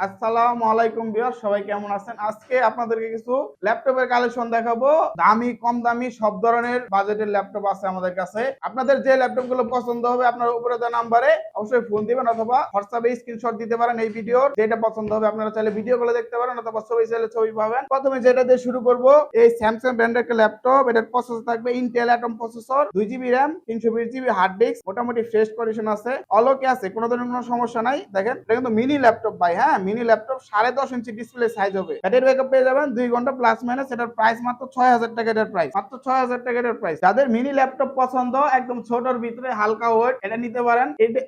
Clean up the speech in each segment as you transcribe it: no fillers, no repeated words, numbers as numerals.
আসসালামু আলাইকুম ভিউয়ার, সবাই কেমন আছেন? আজকে আপনাদেরকে কিছু ল্যাপটপের কালেকশন দেখাবো। দামি কম দামি সব ধরনের বাজেটের ল্যাপটপ আছে আমাদের কাছে। আপনাদের যে ল্যাপটপ গুলো পছন্দ হবে আপনার উপরে দেওয়া নাম্বারে অবশ্যই ফোন দিবেন অথবা হোয়াটসঅ্যাপে স্ক্রিনশট দিতে পারেন। এই ভিডিওর যেটা পছন্দ হবে আপনারা চাইলে ভিডিও গুলো দেখতে পারেন অথবা ছবি চাইলে ছবি পাবেন। প্রথমে যেটা দিয়ে শুরু করব, এই স্যামসাং ব্র্যান্ডের একটা ল্যাপটপ। এটার প্রসেসর থাকবে Intel Atom processor, 2 GB RAM, 320 GB hard disk, মোটামুটি ফ্রেশ কন্ডিশন আছে, অলোকে আছে, কোনো ধরনের কোনো সমস্যা নাই। দেখেন এটা কিন্তু মিনি ল্যাপটপ ভাই, হ্যাঁ mini laptop, 10.5 inch display size হবে। ব্যাটারি ব্যাকআপ পেয়ে যাবেন 2 ঘন্টা প্লাস মাইনাস। এটার প্রাইস মাত্র 6,000 টাকা। এটার প্রাইস মাত্র 6,000 টাকা। এটার প্রাইস, যাদের মিনি ল্যাপটপ পছন্দ একদম ছোটর ভিতরে হালকা ওয়েট, এটা নিতে পারেন।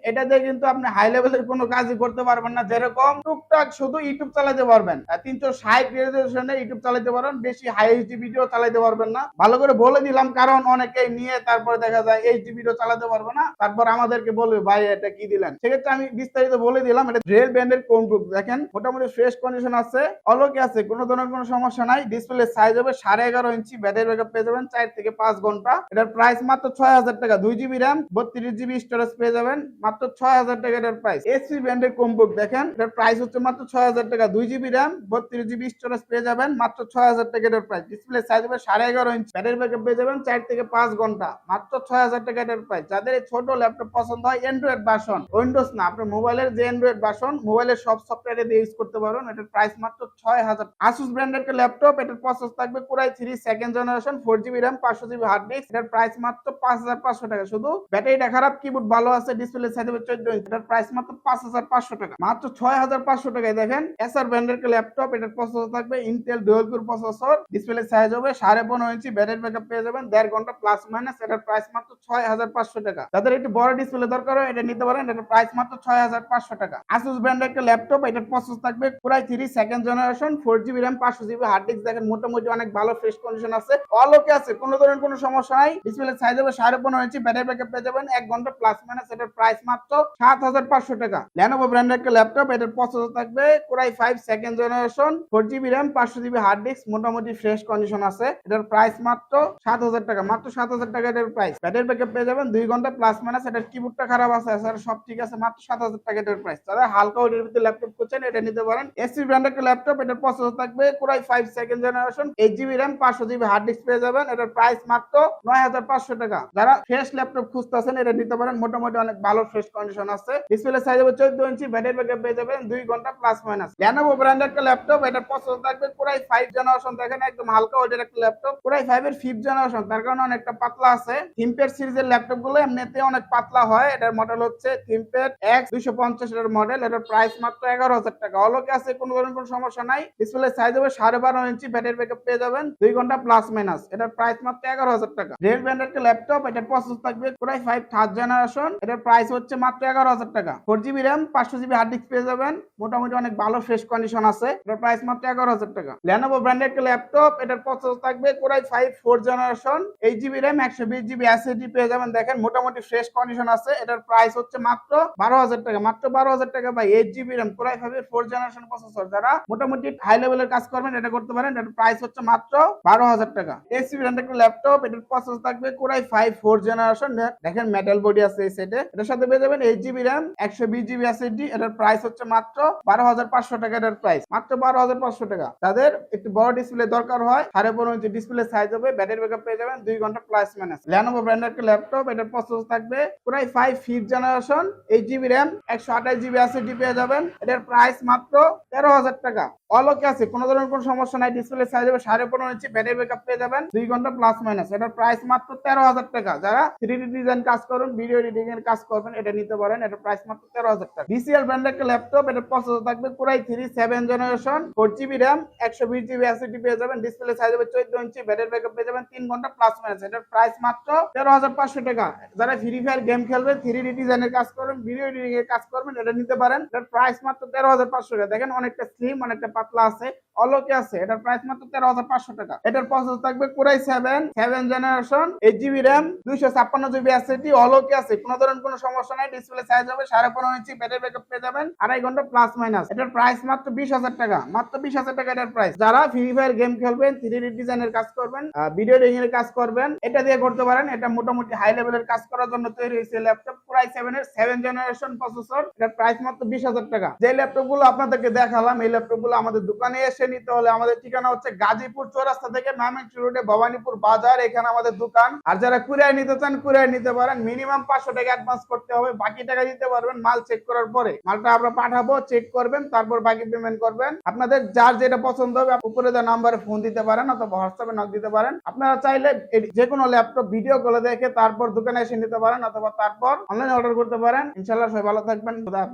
এটা দিয়ে কিন্তু আপনি হাই লেভেলের কোনো কাজই করতে পারবেন না, যেরকম টুকটাক শুধু ইউটিউব চালাতে পারবেন, 360 রেজোলিউশনে ইউটিউব চালাতে পারবেন, বেশি হাই এইচডি ভিডিও চালাতে পারবেন না। ভালো করে বলে দিলাম, কারণ অনেকেই নিয়ে তারপরে দেখা যায় এইচডি ভিডিও চালাতে পারবে না, তারপর আমাদেরকে বলবে ভাই এটা কি দিলেন। সেক্ষেত্রে আমি বিস্তারিত বলে দিলাম। এটা ডেল ব্র্যান্ডের কোনবুক, দেখেন মোটামুটি ফ্রেশ কন্ডিশন আছে, অলোকে আছে, কোনো ধরনের কোনো সমস্যা নাই। ডিসপ্লে সাইজ হবে 11.5 ইঞ্চি, ব্যাটারি ব্যাকআপ পেয়ে যাবেন 4 থেকে 5 ঘন্টা। এটার প্রাইস মাত্র 6,000 টাকা। 2 জিবি র্যাম, 32 জিবি স্টোরেজ পেয়ে যাবেন মাত্র 6,000 টাকা। এটার প্রাইস এসপি ব্র্যান্ডের কোনবুক, দেখেন এটার প্রাইস হচ্ছে মাত্র 6,000 টাকা। 2 জিবি র্যাম, 32 জিবি স্টোরেজ পেয়ে যাবেন মাত্র 6,000 টাকা। এটার প্রাইস ডিসপ্লে সাইজ হবে 11.5 ইঞ্চি, ব্যাটারি ব্যাকআপ পেয়ে যাবেন 4 থেকে 5 ঘন্টা, মাত্র 6,000 টাকা। এটার প্রাইস, যাদের এই ছোট ল্যাপটপ পছন্দ হয়, অ্যান্ড্রয়েড ভার্সন, উইন্ডোজ না, আপনার মোবাইলের যে অ্যান্ড্রয়েড ভার্সন, মোবাইলের সব সফটওয়্যারে দিয়ে ইউজ করতে পারবেন। এটার প্রাইস মাত্র 6,000। আসুস ব্র্যান্ডের একটা ল্যাপটপ, এটার প্রসেসর থাকবে core i 3 second generation, 4 GB RAM, 500 GB hard disk. এটার প্রাইস মাত্র 5,500 টাকা। শুধু ব্যাটারিটা খারাপ, কিবোর্ড ভালো আছে, ডিসপ্লে সাইজ হবে 14 ইঞ্চি। এটার প্রাইস মাত্র 5,500 টাকা, মাত্র 6,500 টাকায়। দেখেন এসার ব্র্যান্ডের একটা ল্যাপটপ, এটার প্রসেসর থাকবে Intel dual core processor, display size হবে 15.5 ইঞ্চি, ব্যাটারি ব্যাকআপ পেয়ে যাবেন 1.5 ঘন্টা প্লাস মাইনাস। এটার প্রাইস মাত্র 6,500 টাকা। যাদের একটু বড় ডিসপ্লে দরকার হয় এটা নিতে পারেন। এটার প্রাইস মাত্র 6,500 টাকা। আসুস ব্র্যান্ডের একটা ল্যাপটপ, এটার প্রসেসর থাকবে core i 3 second generation, 4 GB RAM, 500 GB hard disk. দেখেন মোটামুটি অনেক ভালো ফ্রেশ কন্ডিশন আছে, অলোকে আছে, কোনো ধরনের কোনো সমস্যা নাই। ডিসপ্লে সাইজ হবে 15.5 ইঞ্চি, ব্যাটারি ব্যাকআপ পেয়ে যাবেন 1 ঘন্টা প্লাস মাইনাস। এটার প্রাইস মাত্র 7,500 টাকা। লেনোভো ব্র্যান্ডের একটা ল্যাপটপ, এটার প্রসেসর থাকবে core i 5 second generation, 4 GB RAM, 500 GB hard disk, মোটামুটি ফ্রেশ কন্ডিশন আছে। এটার প্রাইস মাত্র 7,000 টাকা, মাত্র 7,000 টাকা। এটার প্রাইস, ব্যাটারি ব্যাকআপ পেয়ে যাবেন 2 ঘন্টা প্লাস মাইনাস। এটার কিবোর্ডটা খারাপ আছে, এছাড়া সব ঠিক আছে, মাত্র 7,000 টাকা। এটার প্রাইস, যারা হালকা ওয়েটের ভিতরে ল্যাপটপ করছেন এটা নিতে পারেন। এসপি ব্র্যান্ডের একটা ল্যাপটপ, এটার প্রসেসর থাকবে core i 5 second generation, 8 GB RAM, 500 GB hard disk পেয়ে যাবেন। এটার প্রাইস মাত্র 9,500 টাকা। যারা ফ্রেশ ল্যাপটপ খুঁজতেছেন এটা নিতে পারেন, মোটামুটি অনেক ভালো ফ্রেশ কন্ডিশন আছে। ডিসপ্লে সাইজ হবে 14 ইঞ্চি, ব্যাটারি ব্যাকআপ পেয়ে যাবেন 2 ঘন্টা প্লাস মাইনাস। লেনোভো ব্র্যান্ডের একটা ল্যাপটপ, এটার প্রসেসর থাকবে কোরাই 5 জেনারেশন, দেখেন একদম হালকা ওয়েটের একটা ল্যাপটপ, কোরাই 5 এর 5th জেনারেশন, তার কারণে অনেকটা পাতলা আছে। থিমপ্যাড সিরিজের ল্যাপটপ গুলো এমনিতে অনেক পাতলা হয়। এটার মডেল হচ্ছে থিমপ্যাড X250 এর মডেল। এটার প্রাইস মাত্র 11,000 টাকা। অলোকে আছে, কোনো ধরনের কোনো সমস্যা নাই। ডিসপ্লে সাইজ হবে 12.5 ইঞ্চি, ব্যাটারি ব্যাকআপ পেয়ে যাবেন 2 ঘন্টা প্লাস মাইনাস। এটার প্রাইস মাত্র 11,000 টাকা। রেড ব্র্যান্ডের একটা ল্যাপটপ, এটার প্রসেসর থাকবে কোরাই 5 থার্ড জেনারেশন, এটার প্রাইস হচ্ছে মাত্র 11,000 টাকা। 4 GB RAM, 500 GB hard disk পেয়ে যাবেন, মোটামুটি অনেক ভালো ফ্রেশ কন্ডিশন আছে। এটার প্রাইস মাত্র 11,000 টাকা। লেনোভো ব্র্যান্ডের একটা ল্যাপটপ, এটার প্রসেসর থাকবে core i 5 4 generation, 8 GB RAM, 120 GB SSD পেয়ে যাবেন। দেখেন মোটামুটি ফ্রেশ কন্ডিশন আছে। এটার প্রাইস হচ্ছে মাত্র 12,000 টাকা, মাত্র 12,000 টাকা ভাই। 8 জিবি র্যাম, কোরাই 5 এর 4 জেনারেশন প্রসেসর, যারা মোটামুটি হাই লেভেলের কাজ করবেন এটা করতে পারেন। এটার প্রাইস হচ্ছে মাত্র 12,000 টাকা। এসপি ব্র্যান্ডের একটা ল্যাপটপ, এটার প্রসেসর থাকবে কোরাই 5 4 জেনারেশন, দেখেন মেটাল বডি আছে এই সাইডে। এটার সাথে পেয়ে যাবেন 8 জিবি র্যাম, 120 জিবি এসএসডি। এটার প্রাইস হচ্ছে মাত্র 12,500 টাকা। এটার প্রাইস মাত্র 12,500 টাকা। তাদের একটু বড় ডিসপ্লে দরকার হয়, 15.5 ইঞ্চি ডিসপ্লে সাইজ হবে, ব্যাটারি ব্যাকআপ পেয়ে যাবেন 2 ঘন্টা প্লাস মাইনাস। লেনোভো ব্র্যান্ডের একটা ল্যাপটপ, এটার প্রসেসর থাকবে core i 5 5th generation, 8 GB RAM, 128 GB SSD পেয়ে যাবেন। এটার প্রাইস মাত্র 13,000 টাকা। অলোকে আছে, কোনো ধরনের কোনো সমস্যা নাই। ডিসপ্লে সাইজ হবে 15.5 ইঞ্চি, ব্যাটারি ব্যাকআপ পেয়ে যাবেন 2 ঘন্টা প্লাস মাইনাস। এটার প্রাইস মাত্র 13,000 টাকা। যারা 3D ডিজাইন কাজ করুন, ভিডিও এডিটিং এর কাজ করবেন এটা নিতে পারেন। এটার প্রাইস মাত্র 13,000 টাকা। বিসিএল ব্র্যান্ডের একটা ল্যাপটপ, এটার প্রসেসর থাকবে core i 3 7 generation, 4 GB RAM, 120 GB SSD পেয়ে যাবেন। ডিসপ্লে সাইজ হবে 14 ইঞ্চি, ব্যাটারি ব্যাকআপ পেয়ে যাবেন 3 ঘন্টা প্লাস মাইনাস। এটার প্রাইস মাত্র 13,500 টাকা। যারা ফ্রি ফায়ার গেম খেলবেন, 3D ডিজাইনের কাজ করবেন, ভিডিও এডিটিং এর কাজ করবেন এটা নিতে পারেন। এটার প্রাইস মাত্র 13,500 টাকা। দেখেন অনেকটা স্লিম, অনেকটা পাতলা আছে, অলোকে আছে, এটার প্রাইস মাত্র 13,500 টাকা। এটার প্রসেসর থাকবে core i 7 generation, 8 GB RAM, 256 GB SSD, অলোকে আছে, কোনো ধরনের কোনো সমস্যা নাই। ডিসপ্লে সাইজ হবে 15.5 ইঞ্চি, ব্যাটারি ব্যাকআপ পেয়ে যাবেন 2.5 ঘন্টা প্লাস মাইনাস। এটার প্রাইস মাত্র 20,000 টাকা, মাত্র 20,000 টাকা এটার প্রাইস। যারা ফ্রি ফায়ার গেম খেলবেন, 3D ডিজাইনের কাজ করবেন, ভিডিও এডিটিং এর কাজ করবেন, এটা দিয়ে করতে পারেন। এটা মোটামুটি হাই লেভেলের কাজ করার জন্য তৈরি হয়েছে ল্যাপটপ কোরাই 7 এর 7 জেনারেশন প্রসেসর। এটার প্রাইস মাত্র 20,000 টাকা। যে ল্যাপটপ গুলো আপনাদেরকে দেখালাম, এই ল্যাপটপ গুলো আমাদের দোকানে এসে নিতে হলে আমাদের ঠিকানা হচ্ছে গাজীপুর চৌরাস্তা থেকে ময়মনসিংহ রোডে ভবানীপুর বাজার, এখানে আমাদের দোকান। আর যারা কুরিয়ার নিতে চান কুরিয়ার নিতে পারেন। মিনিমাম 500 টাকা অ্যাডভান্স করতে হবে, বাকি টাকা দিতে পারবেন মাল চেক করার পরে। মালটা আমরা পাঠাবো, চেক করবেন, তারপর বাকি পেমেন্ট করবেন। আপনাদের যার যেটা পছন্দ হবে উপরে দেওয়া নাম্বারে ফোন দিতে পারেন অথবা হোয়াটসঅ্যাপে নক দিতে পারেন। আপনারা চাইলে যে কোনো ল্যাপটপ ভিডিও কলে দেখে তারপর দোকানে এসে নিতে পারেন অথবা তারপর অনলাইনে অর্ডার করতে পারেন। ইনশাআল্লাহ সবাই ভালো থাকবেন। খুদা হাফেজ।